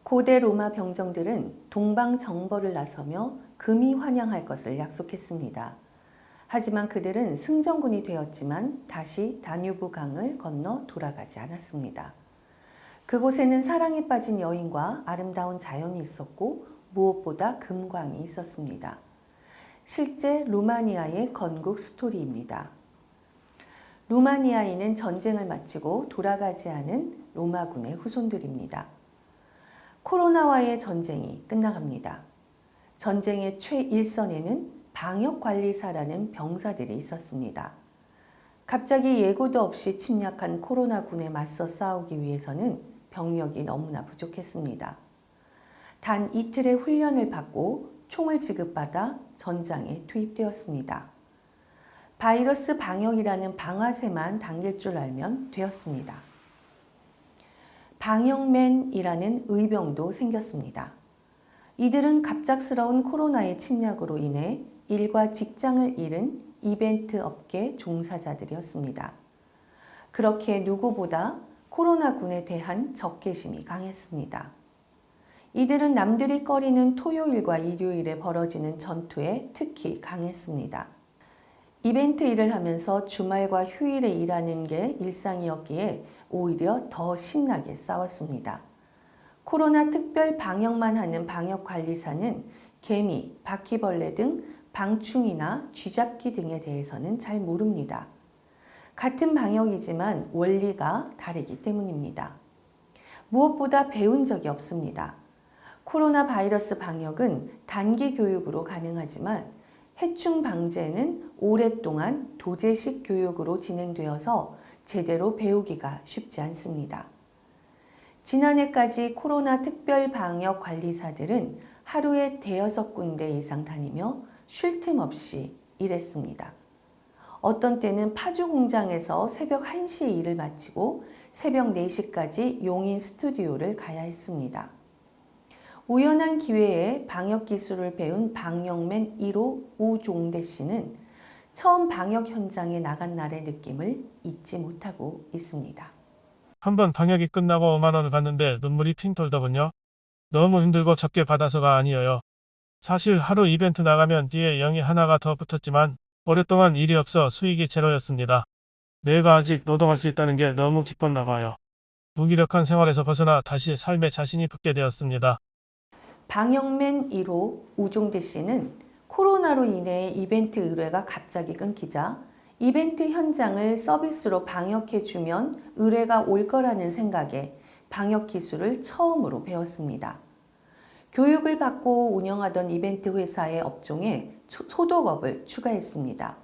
고대 로마 병정들은 동방 정벌을 나서며 금이 환영할 것을 약속했습니다. 하지만 그들은 승전군이 되었지만 다시 다뉴브 강을 건너 돌아가지 않았습니다. 그곳에는 사랑에 빠진 여인과 아름다운 자연이 있었고 무엇보다 금광이 있었습니다. 실제 루마니아의 건국 스토리입니다. 루마니아인은 전쟁을 마치고 돌아가지 않은 로마군의 후손들입니다. 코로나와의 전쟁이 끝나갑니다. 전쟁의 최일선에는 방역관리사라는 병사들이 있었습니다. 갑자기 예고도 없이 침략한 코로나군에 맞서 싸우기 위해서는 병력이 너무나 부족했습니다. 단 이틀의 훈련을 받고 총을 지급받아 전장에 투입되었습니다. 바이러스 방역이라는 방아쇠만 당길 줄 알면 되었습니다. 방역맨이라는 의병도 생겼습니다. 이들은 갑작스러운 코로나의 침략으로 인해 일과 직장을 잃은 이벤트 업계 종사자들이었습니다. 그렇게 누구보다 코로나군에 대한 적개심이 강했습니다. 이들은 남들이 꺼리는 토요일과 일요일에 벌어지는 전투에 특히 강했습니다. 이벤트 일을 하면서 주말과 휴일에 일하는 게 일상이었기에 오히려 더 신나게 싸웠습니다. 코로나 특별 방역만 하는 방역관리사는 개미, 바퀴벌레 등 방충이나 쥐잡기 등에 대해서는 잘 모릅니다. 같은 방역이지만 원리가 다르기 때문입니다. 무엇보다 배운 적이 없습니다. 코로나 바이러스 방역은 단기 교육으로 가능하지만 해충 방제는 오랫동안 도제식 교육으로 진행되어서 제대로 배우기가 쉽지 않습니다. 지난해까지 코로나 특별 방역 관리사들은 하루에 대여섯 군데 이상 다니며 쉴 틈 없이 일했습니다. 어떤 때는 파주 공장에서 새벽 1시에 일을 마치고 새벽 4시까지 용인 스튜디오를 가야 했습니다. 우연한 기회에 방역 기술을 배운 방역맨 1호 우종대 씨는 처음 방역 현장에 나간 날의 느낌을 잊지 못하고 있습니다. 한번 방역이 끝나고 5만 원을 받는데 눈물이 핑 돌더군요. 너무 힘들고 적게 받아서가 아니에요. 사실 하루 이벤트 나가면 뒤에 0이 하나가 더 붙었지만 오랫동안 일이 없어 수익이 제로였습니다. 내가 아직 노동할 수 있다는 게 너무 기뻤나 봐요. 무기력한 생활에서 벗어나 다시 삶에 자신이 붙게 되었습니다. 방역맨 1호 우종대 씨는 코로나로 인해 이벤트 의뢰가 갑자기 끊기자 이벤트 현장을 서비스로 방역해주면 의뢰가 올 거라는 생각에 방역 기술을 처음으로 배웠습니다. 교육을 받고 운영하던 이벤트 회사의 업종에 소독업을 추가했습니다.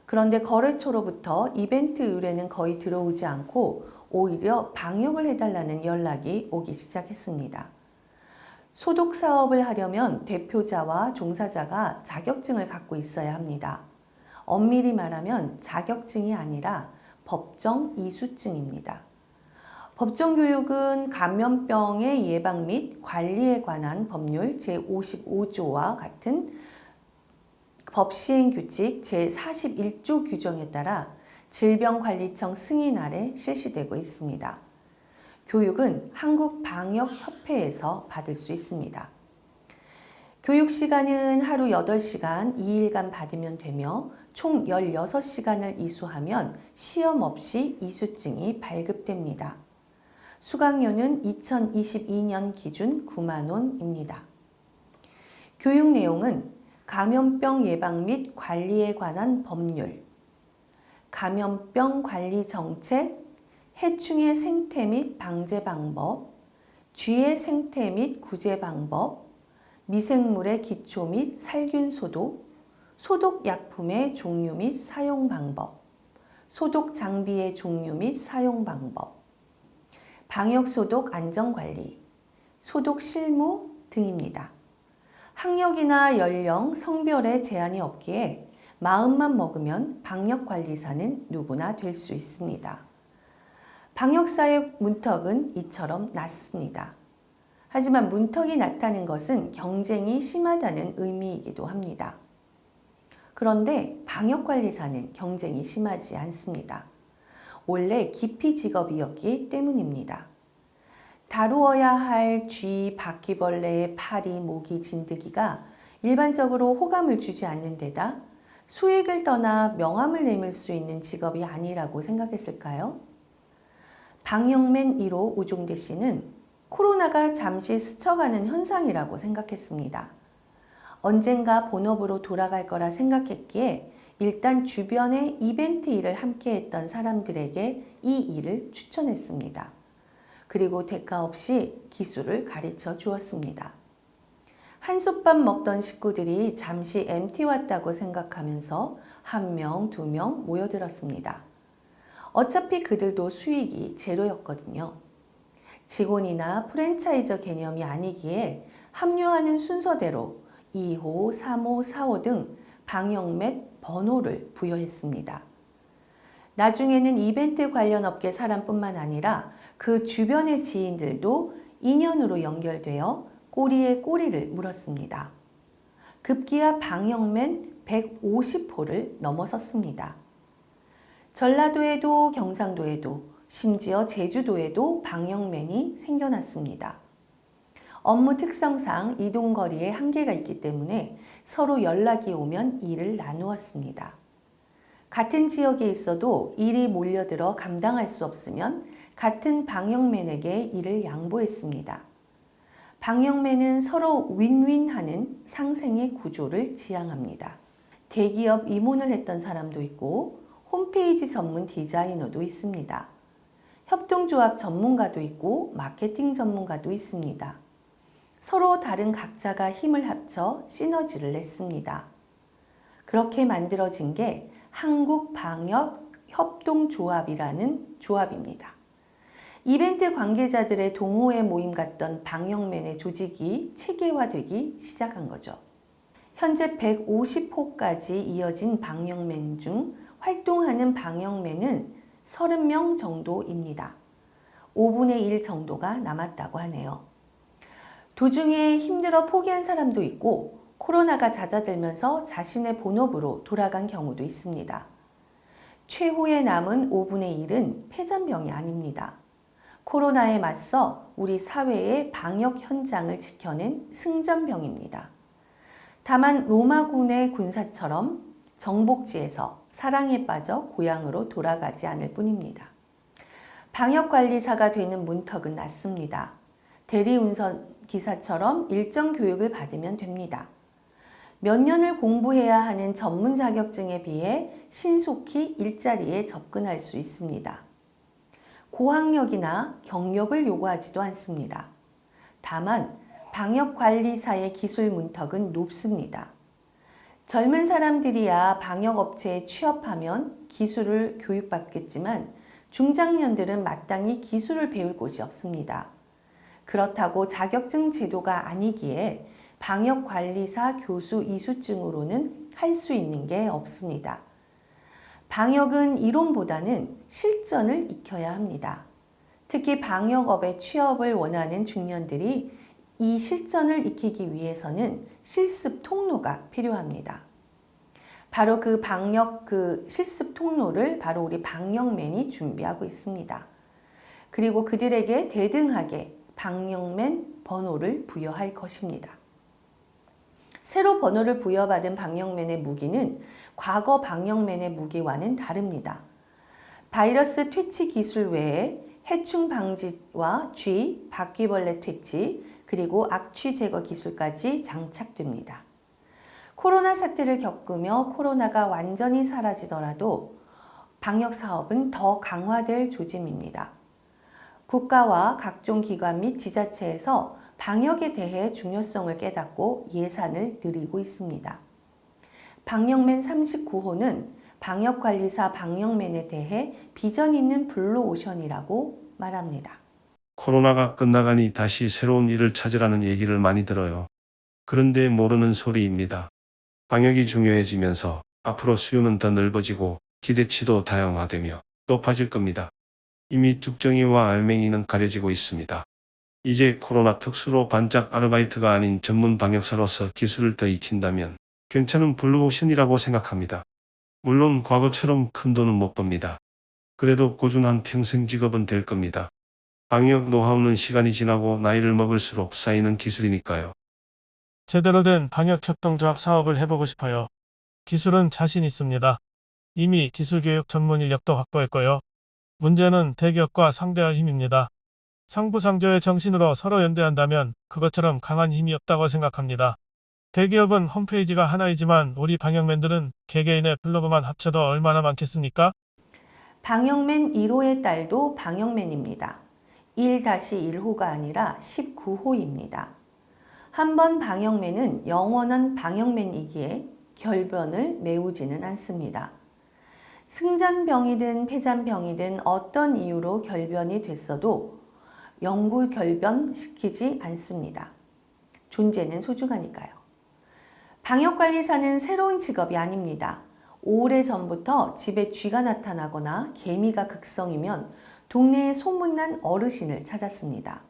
그런데 거래처로부터 이벤트 의뢰는 거의 들어오지 않고 오히려 방역을 해달라는 연락이 오기 시작했습니다. 소독 사업을 하려면 대표자와 종사자가 자격증을 갖고 있어야 합니다. 엄밀히 말하면 자격증이 아니라 법정 이수증입니다. 법정 교육은 감염병의 예방 및 관리에 관한 법률 제55조와 같은 법시행규칙 제41조 규정에 따라 질병관리청 승인 아래 실시되고 있습니다. 교육은 한국방역협회에서 받을 수 있습니다. 교육 시간은 하루 8시간 2일간 받으면 되며 총 16시간을 이수하면 시험 없이 이수증이 발급됩니다. 수강료는 2022년 기준 9만 원입니다. 교육 내용은 감염병 예방 및 관리에 관한 법률, 감염병 관리 정책, 해충의 생태 및 방제 방법, 쥐의 생태 및 구제 방법, 미생물의 기초 및 살균 소독, 소독 약품의 종류 및 사용 방법, 소독 장비의 종류 및 사용 방법, 방역 소독 안전 관리, 소독 실무 등입니다. 학력이나 연령, 성별에 제한이 없기에 마음만 먹으면 방역관리사는 누구나 될 수 있습니다. 방역사의 문턱은 이처럼 낮습니다. 하지만 문턱이 낮다는 것은 경쟁이 심하다는 의미이기도 합니다. 그런데 방역관리사는 경쟁이 심하지 않습니다. 원래 기피 직업이었기 때문입니다. 다루어야 할 쥐, 바퀴벌레, 파리, 모기, 진드기가 일반적으로 호감을 주지 않는 데다 수익을 떠나 명함을 내밀 수 있는 직업이 아니라고 생각했을까요? 방역맨 1호 우종대 씨는 코로나가 잠시 스쳐가는 현상이라고 생각했습니다. 언젠가 본업으로 돌아갈 거라 생각했기에 일단 주변의 이벤트 일을 함께 했던 사람들에게 이 일을 추천했습니다. 그리고 대가 없이 기술을 가르쳐 주었습니다. 한솥밥 먹던 식구들이 잠시 MT 왔다고 생각하면서 1명, 2명 모여들었습니다. 어차피 그들도 수익이 제로였거든요. 직원이나 프랜차이저 개념이 아니기에 합류하는 순서대로 2호, 3호, 4호 등 방역맷 번호를 부여했습니다. 나중에는 이벤트 관련 업계 사람뿐만 아니라 그 주변의 지인들도 인연으로 연결되어 꼬리에 꼬리를 물었습니다. 급기야 방역맨 150호를 넘어섰습니다. 전라도에도 경상도에도 심지어 제주도에도 방역맨이 생겨났습니다. 업무 특성상 이동거리에 한계가 있기 때문에 서로 연락이 오면 일을 나누었습니다. 같은 지역에 있어도 일이 몰려들어 감당할 수 없으면 같은 방역맨에게 일을 양보했습니다. 방역맨은 서로 윈윈하는 상생의 구조를 지향합니다. 대기업 임원을 했던 사람도 있고 홈페이지 전문 디자이너도 있습니다. 협동조합 전문가도 있고 마케팅 전문가도 있습니다. 서로 다른 각자가 힘을 합쳐 시너지를 냈습니다. 그렇게 만들어진 게 한국방역협동조합이라는 조합입니다. 이벤트 관계자들의 동호회 모임 같던 방역맨의 조직이 체계화되기 시작한 거죠. 현재 150호까지 이어진 방역맨 중 활동하는 방역맨은 30명 정도입니다. 5분의 1 정도가 남았다고 하네요. 도중에 힘들어 포기한 사람도 있고 코로나가 잦아들면서 자신의 본업으로 돌아간 경우도 있습니다. 최후에 남은 5분의 1은 폐전병이 아닙니다. 코로나에 맞서 우리 사회의 방역 현장을 지켜낸 승전병입니다. 다만 로마군의 군사처럼 정복지에서 사랑에 빠져 고향으로 돌아가지 않을 뿐입니다. 방역관리사가 되는 문턱은 낮습니다. 대리운전 기사처럼 일정 교육을 받으면 됩니다. 몇 년을 공부해야 하는 전문 자격증에 비해 신속히 일자리에 접근할 수 있습니다. 고학력이나 경력을 요구하지도 않습니다. 다만 방역관리사의 기술 문턱은 높습니다. 젊은 사람들이야 방역업체에 취업하면 기술을 교육받겠지만 중장년들은 마땅히 기술을 배울 곳이 없습니다. 그렇다고 자격증 제도가 아니기에 방역관리사 교수 이수증으로는 할 수 있는 게 없습니다. 방역은 이론보다는 실전을 익혀야 합니다. 특히 방역업에 취업을 원하는 중년들이 이 실전을 익히기 위해서는 실습 통로가 필요합니다. 바로 그 실습 통로를 바로 우리 방역맨이 준비하고 있습니다. 그리고 그들에게 대등하게 방역맨 번호를 부여할 것입니다. 새로 번호를 부여받은 방역맨의 무기는 과거 방역맨의 무기와는 다릅니다. 바이러스 퇴치 기술 외에 해충 방지와 쥐, 바퀴벌레 퇴치, 그리고 악취 제거 기술까지 장착됩니다. 코로나 사태를 겪으며 코로나가 완전히 사라지더라도 방역 사업은 더 강화될 조짐입니다. 국가와 각종 기관 및 지자체에서 방역에 대해 중요성을 깨닫고 예산을 늘리고 있습니다. 방역맨 39호는 방역관리사 방역맨에 대해 비전 있는 블루오션이라고 말합니다. 코로나가 끝나가니 다시 새로운 일을 찾으라는 얘기를 많이 들어요. 그런데 모르는 소리입니다. 방역이 중요해지면서 앞으로 수요는 더 넓어지고 기대치도 다양화되며 높아질 겁니다. 이미 쭉정이와 알맹이는 가려지고 있습니다. 이제 코로나 특수로 반짝 아르바이트가 아닌 전문 방역사로서 기술을 더 익힌다면 괜찮은 블루오션이라고 생각합니다. 물론 과거처럼 큰 돈은 못 법니다. 그래도 꾸준한 평생 직업은 될 겁니다. 방역 노하우는 시간이 지나고 나이를 먹을수록 쌓이는 기술이니까요. 제대로 된 방역협동조합 사업을 해보고 싶어요. 기술은 자신 있습니다. 이미 기술교육 전문 인력도 확보했고요. 문제는 대기업과 상대할 힘입니다. 상부상조의 정신으로 서로 연대한다면 그것처럼 강한 힘이 없다고 생각합니다. 대기업은 홈페이지가 하나이지만 우리 방역맨들은 개개인의 블로그만 합쳐도 얼마나 많겠습니까? 방역맨 1호의 딸도 방역맨입니다. 1-1호가 아니라 19호입니다. 한번 방역맨은 영원한 방역맨이기에 결변을 메우지는 않습니다. 승전병이든 폐잔병이든 어떤 이유로 결변이 됐어도 영구 결변시키지 않습니다. 존재는 소중하니까요. 방역관리사는 새로운 직업이 아닙니다. 오래전부터 집에 쥐가 나타나거나 개미가 극성이면 동네에 소문난 어르신을 찾았습니다.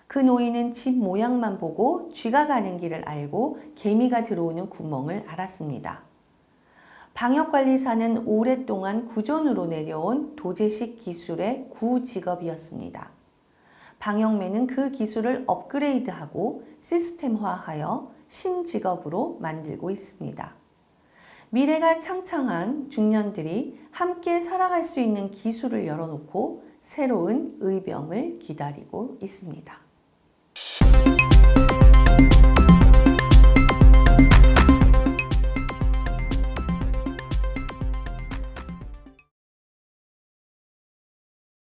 그 노인은 집 모양만 보고 쥐가 가는 길을 알고 개미가 들어오는 구멍을 알았습니다. 방역관리사는 오랫동안 구전으로 내려온 도제식 기술의 구직업이었습니다. 방역맨은 그 기술을 업그레이드하고 시스템화하여 신직업으로 만들고 있습니다. 미래가 창창한 중년들이 함께 살아갈 수 있는 기술을 열어놓고 새로운 의병을 기다리고 있습니다.